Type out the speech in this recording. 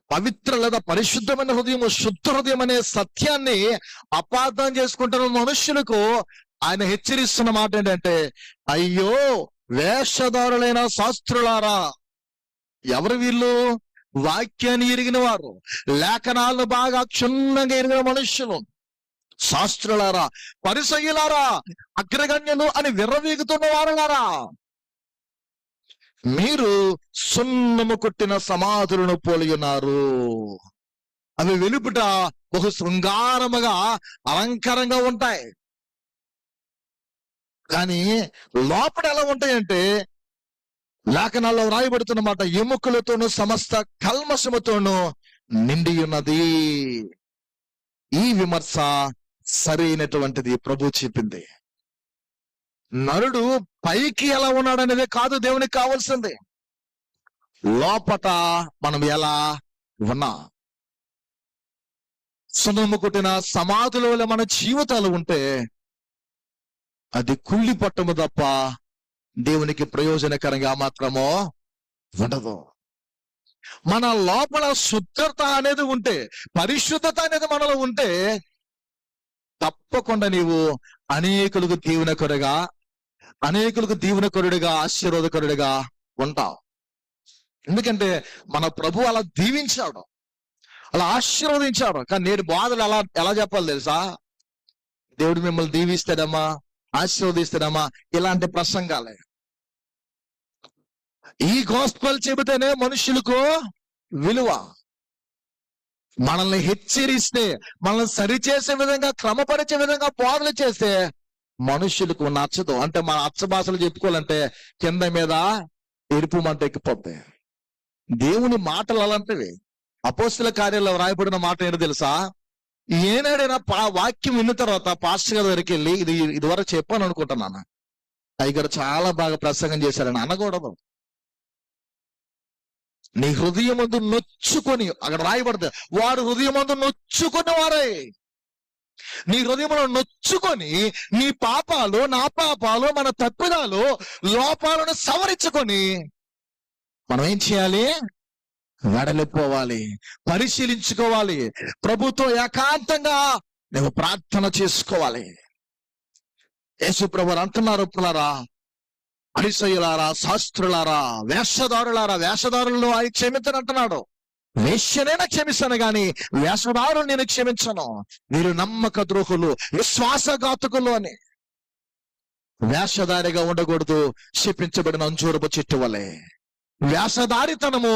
పవిత్ర లేదా పరిశుద్ధమైన హృదయం, శుద్ధ హృదయం అనే సత్యాన్ని అపార్థం చేసుకుంటున్న మనుష్యులకు ఆయన హెచ్చరిస్తున్న మాట ఏంటంటే, అయ్యో వేషధారులైన శాస్త్రులారా. ఎవరు వీళ్ళు? వాక్యాన్ని ఎరిగిన వారు, లేఖనాలను బాగా క్షుణ్ణంగా ఎరిగిన మనుష్యులు. శాస్త్రులారా, పరిసయ్యులారా, అగ్రగణ్యులు అని విర్రవీగుతున్న వారులారా, మీరు సున్నము కొట్టిన సమాధులను పోలి ఉన్నారు. అవి వెలుపుట బహు శృంగారముగా అలంకారంగా ఉంటాయి, కానీ లోపల ఎలా ఉంటాయంటే లేఖనాల్లో వ్రాయబడుతున్నమాట, ఎముకలతోనూ సమస్త కల్మషముతోనూ నిండి ఉన్నది. ఈ విమర్శ సరైనటువంటిది. ప్రభు చెప్పింది నరుడు పైకి ఎలా ఉన్నాడనేదే కాదు దేవునికి కావాల్సింది, లోపట మనం ఎలా ఉన్నా. సున్నము కొట్టిన సమాధుల వల్ల మన జీవితాలు ఉంటే అది కుళ్ళి పట్టము తప్ప దేవునికి ప్రయోజనకరంగా మాత్రమో ఉండదు. మన లోపల శుద్ధత అనేది ఉంటే, పరిశుద్ధత అనేది మనలో ఉంటే తప్పకుండా నీవు అనేకులకు దీవెనకరుడిగా ఆశీర్వాదకరుడిగా ఉంటావు. ఎందుకంటే మన ప్రభు అలా దీవించాడు, అలా ఆశీర్వదించాడు. కానీ నేటి బాధలు ఎలా చెప్పాలి తెలుసా? దేవుడు మిమ్మల్ని దీవిస్తాడమ్మా, ఆశీర్వదిస్తాడమ్మా, ఇలాంటి ప్రసంగాలే. ఈ గాస్పెల్ చెబితేనే మనుషులకు విలువ. మనల్ని హెచ్చరిస్తే, మనల్ని సరిచేసే విధంగా, క్రమపరిచే విధంగా బోధలు చేస్తే మనుషులకు నచ్చదు. అంటే మన అచ్చ భాషలు చెప్పుకోవాలంటే కింద మీద ఎరుపు మంట ఎక్కిపోతాయి. దేవుని మాటలు అలాంటివి. అపోస్తుల కార్యాల్లో వ్రాయబడిన మాట ఏంటో తెలుసా? ఏనాడైనా వాక్యం విన్న తర్వాత పాస్టర్ గారి దగ్గరికి వెళ్ళి ఇదివరకు చెప్పాను అనుకుంటున్నాను, అయ్యగారు చాలా బాగా ప్రసంగం చేశారని అనకూడదు. నీ హృదయమందు నొచ్చుకొని, అక్కడ రాయబడతాయి, వారు హృదయమందు నొచ్చుకున్న వారే. నీ హృదయంలో నొచ్చుకొని నీ పాపాలు, నా పాపాలు, మన తప్పిదాలు, లోపాలను సవరించుకొని మనం ఏం చేయాలి? వెడలిపోవాలి, పరిశీలించుకోవాలి, ప్రభుతో ఏకాంతంగా నువ్వు ప్రార్థన చేసుకోవాలి. యేసు ప్రభువు అంటున్నారు, పిల్లరా, పరిసయ్యులారా, శాస్త్రులారా, వేషధారులను ఆయన క్షమించను అంటున్నాడు. వేశ్యనైనా క్షమిస్తాను గాని వేషధారులు నేను క్షమించను. వీరు నమ్మక ద్రోహులు, విశ్వాసఘాతకులు అని. వేషధారిగా ఉండకూడదు, శపించబడిన అంజూరపు చెట్టు వలె. వేషధారితనము